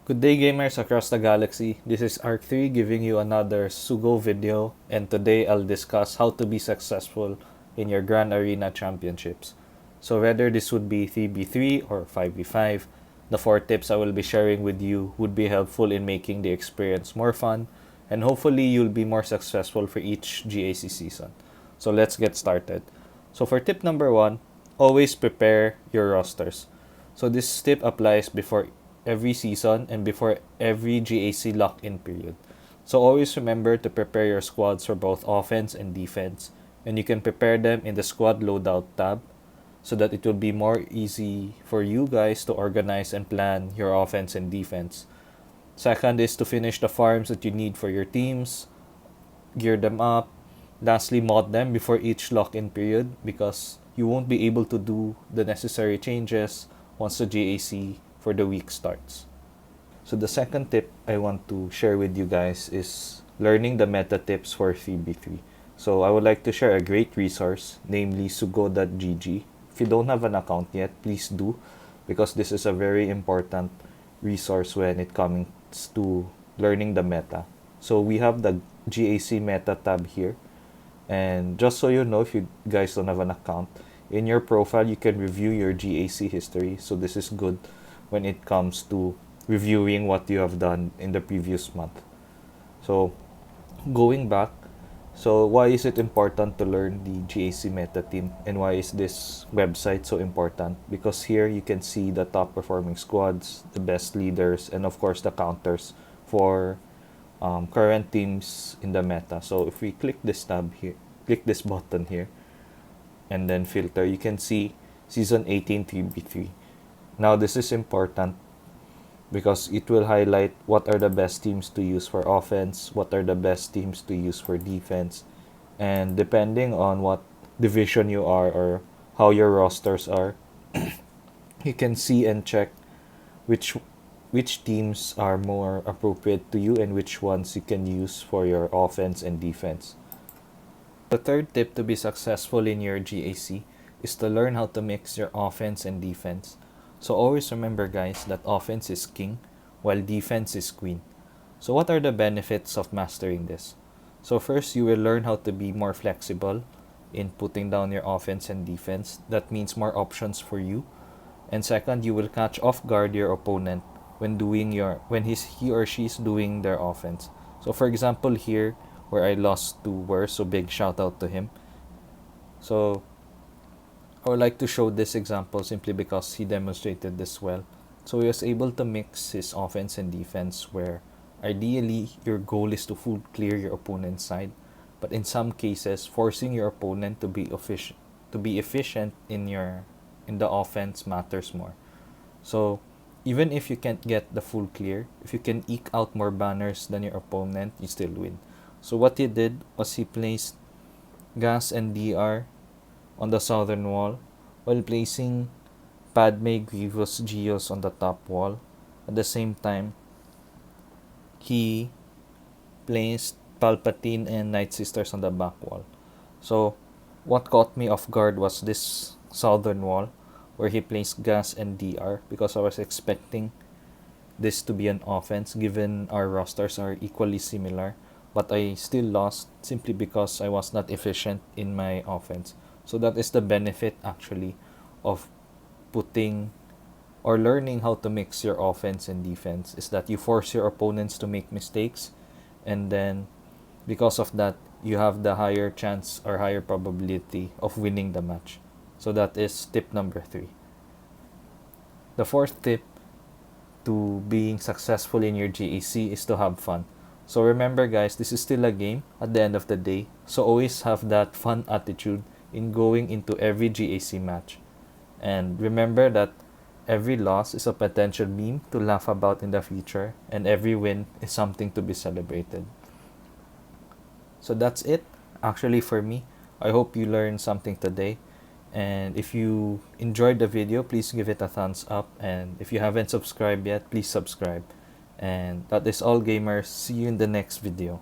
Good day gamers across the galaxy, this is Arc3 giving you another SWGOH video, and today I'll discuss how to be successful in your Grand Arena Championships. So whether this would be 3v3 or 5v5, the 4 tips I will be sharing with you would be helpful in making the experience more fun, and hopefully you'll be more successful for each GAC season. So let's get started. So for tip number 1, always prepare your rosters. So this tip applies before every season and before every GAC lock-in period. So always remember to prepare your squads for both offense and defense, and you can prepare them in the squad loadout tab so that it will be more easy for you guys to organize and plan your offense and defense. Second is to finish the farms that you need for your teams, gear them up. Lastly, mod them before each lock-in period because you won't be able to do the necessary changes once the GAC for the week starts. So the second tip I want to share with you guys is learning the meta tips for 3v3. So I would like to share a great resource, namely SWGOH.gg. If you don't have an account yet, please do, because this is a very important resource when it comes to learning the meta. So we have the GAC meta tab here, and just so you know, if you guys don't have an account, in your profile you can review your GAC history. So this is good when it comes to reviewing what you have done in the previous month. So going back, so why is it important to learn the GAC meta team, and why is this website so important? Because here you can see the top performing squads, the best leaders, and of course the counters for current teams in the meta. So if we click this tab here, click this button here, and then filter, you can see season 18 3v3. Now this is important because it will highlight what are the best teams to use for offense, what are the best teams to use for defense, and depending on what division you are or how your rosters are, you can see and check which teams are more appropriate to you and which ones you can use for your offense and defense. The third tip to be successful in your GAC is to learn how to mix your offense and defense. So always remember guys that offense is king while defense is queen. So what are the benefits of mastering this? So first, you will learn how to be more flexible in putting down your offense and defense. That means more options for you. And second, you will catch off guard your opponent when he or she's doing their offense. So for example here where I lost to Wur, so big shout out to him. So I would like to show this example simply because he demonstrated this well. So he was able to mix his offense and defense where ideally your goal is to full clear your opponent's side, but in some cases forcing your opponent to be efficient in the offense matters more. So even if you can't get the full clear, if you can eke out more banners than your opponent, you still win. So what he did was he placed Gas and DR on the southern wall while placing Padme, Grievous, Geos on the top wall. At the same time, he placed Palpatine and Night Sisters on the back wall. So what caught me off guard was this southern wall where he placed Gas and DR, because I was expecting this to be an offense given our rosters are equally similar, but I still lost simply because I was not efficient in my offense. So that is the benefit actually of putting or learning how to mix your offense and defense, is that you force your opponents to make mistakes, and then because of that you have the higher chance or higher probability of winning the match. So that is tip number 3. The fourth tip to being successful in your GAC is to have fun. So remember guys, this is still a game at the end of the day, so always have that fun attitude in going into every GAC match. And remember that every loss is a potential meme to laugh about in the future, and every win is something to be celebrated. So that's it actually for me. I hope you learned something today, and if you enjoyed the video, please give it a thumbs up, and if you haven't subscribed yet, please subscribe. And that is all gamers, see you in the next video.